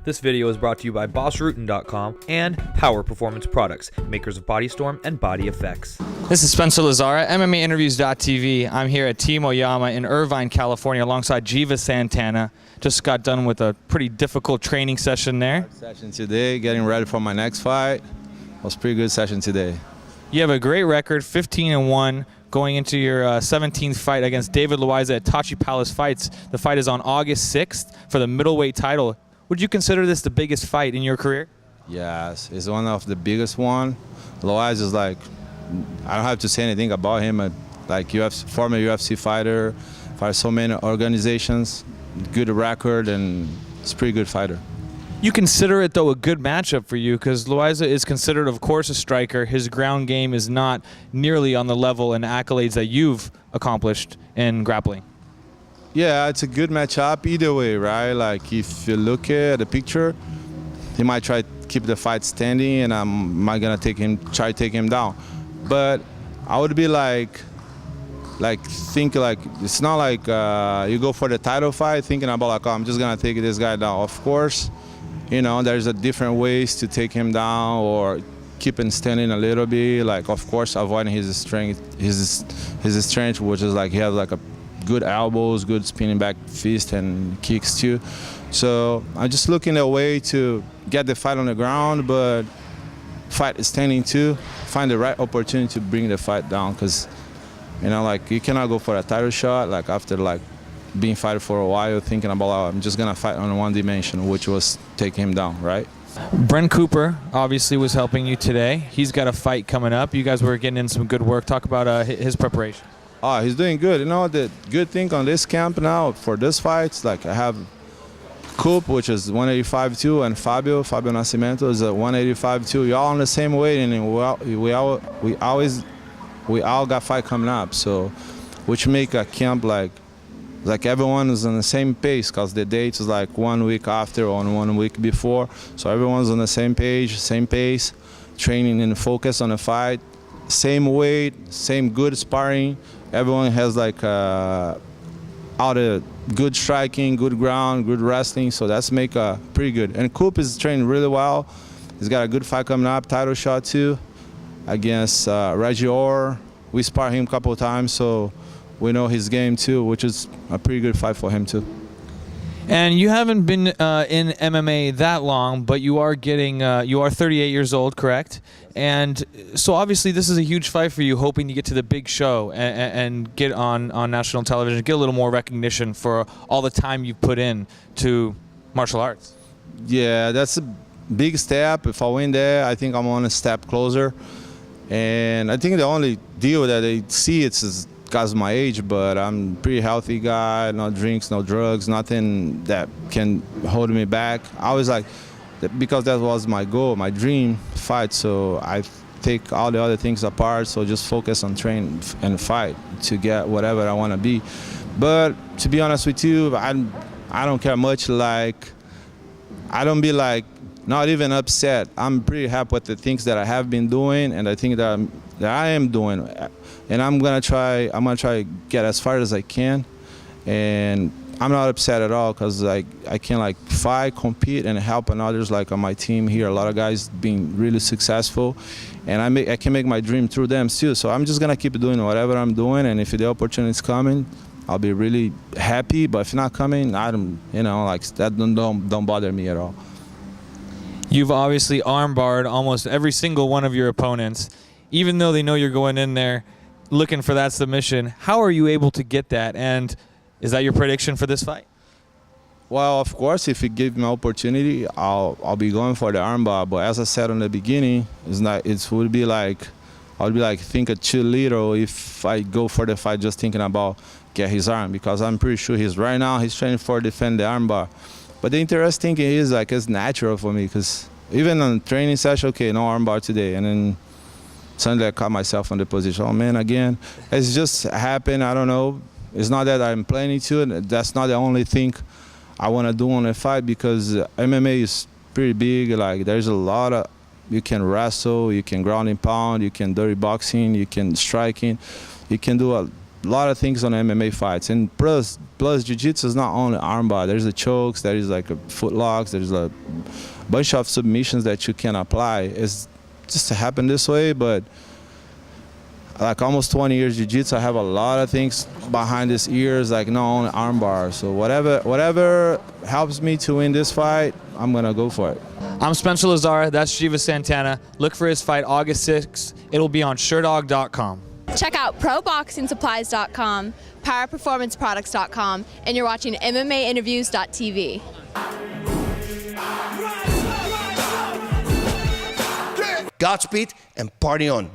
This video is brought to you by BossRootin.com and Power Performance Products, makers of Body Storm and Body Effects. This is Spencer Lazara, MMAinterviews.tv. I'm here at Team Oyama in Irvine, California, alongside Giva Santana. Just got done with a pretty difficult training session there. Session today, getting ready for my next fight. It was a pretty good session today. You have a great record, 15-1, going into your 17th fight against David Loiseau at Tachi Palace Fights. The fight is on August 6th for the middleweight title. Would you consider this the biggest fight in your career? Yes, it's one of the biggest one. Loiseau is like, I don't have to say anything about him. Like former UFC fighter, fight so many organizations, good record, and it's a pretty good fighter. You consider it, though, a good matchup for you because Loiseau is considered, of course, a striker. His ground game is not nearly on the level and accolades that you've accomplished in grappling. Yeah, it's a good matchup either way, right? Like if you look at the picture, he might try to keep the fight standing, and I'm not gonna try to take him down. But I would be like it's not like you go for the title fight thinking about like, oh, I'm just gonna take this guy down. Of course, you know, there's a different ways to take him down or keep him standing a little bit. Like, of course, avoiding his strength, which is like he has like a good elbows, good spinning back fist and kicks too. So I'm just looking at a way to get the fight on the ground, but fight standing too. Find the right opportunity to bring the fight down, because you know, like you cannot go for a title shot like after like being fighting for a while, thinking about, oh, I'm just gonna fight on one dimension, which was take him down, right? Brent Cooper obviously was helping you today. He's got a fight coming up. You guys were getting in some good work. Talk about his preparation. Oh, he's doing good. You know, the good thing on this camp now for this fight, like I have Coop, which is 185-2, and Fabio Nascimento is a 185-2. You're all on the same weight, and we all got fight coming up. So, which make a camp like everyone is on the same pace, because the date is like 1 week after or 1 week before. So everyone's on the same page, same pace, training and focus on the fight, same weight, same good sparring. Everyone has like all the good striking, good ground, good wrestling, so that's make pretty good. And Coop is training really well. He's got a good fight coming up, title shot too, against Reggie Orr. We spar him a couple of times, so we know his game too, which is a pretty good fight for him too. And you haven't been in MMA that long, but you are getting, you are 38 years old, correct? And so obviously this is a huge fight for you, hoping to get to the big show and get on national television, get a little more recognition for all the time you've put in to martial arts. Yeah, that's a big step. If I win there, I think I'm on a step closer. And I think the only deal that they see is because of my age, but I'm a pretty healthy guy, no drinks, no drugs, nothing that can hold me back. I was like, because that was my goal, my dream fight, so I take all the other things apart, so just focus on train and fight to get whatever I want to be. But to be honest with you, I don't care much. Like, I don't be like, not even upset. I'm pretty happy with the things that I have been doing, and I think that I am doing. And I'm gonna try to get as far as I can, and I'm not upset at all, because I can like fight, compete, and help others. Like on my team here, a lot of guys being really successful, and I can make my dream through them too. So I'm just gonna keep doing whatever I'm doing, and if the opportunity is coming, I'll be really happy. But if not coming, I don't, you know, like that don't bother me at all. You've obviously armbarred almost every single one of your opponents, even though they know you're going in there looking for that submission. How are you able to get that, and is that your prediction for this fight? Well, of course, if you give me an opportunity, I'll be going for the armbar. But as I said in the beginning, it would be like think too little if I go for the fight just thinking about get his arm, because I'm pretty sure he's training for defend the armbar. But the interesting thing is, like, it's natural for me, because even on training session, okay, no armbar today, and then suddenly I caught myself in the position. Oh man, again, it's just happened. I don't know. It's not that I'm planning to, and that's not the only thing I want to do on a fight, because MMA is pretty big. Like, there's a lot of, you can wrestle, you can ground and pound, you can dirty boxing, you can striking, you can do a a lot of things on MMA fights, and plus jiu-jitsu is not only armbar. There's the chokes, there is like a foot locks, there's a bunch of submissions that you can apply. It's just happen this way, but like almost 20 years jiu-jitsu, I have a lot of things behind these ears, like not only armbar. So whatever helps me to win this fight, I'm gonna go for it. I'm Spencer Lazar. That's Giva Santana. Look for his fight August 6th. It'll be on SureDog.com. Check out ProBoxingSupplies.com, PowerPerformanceProducts.com, and you're watching MMAinterviews.tv. Godspeed and party on.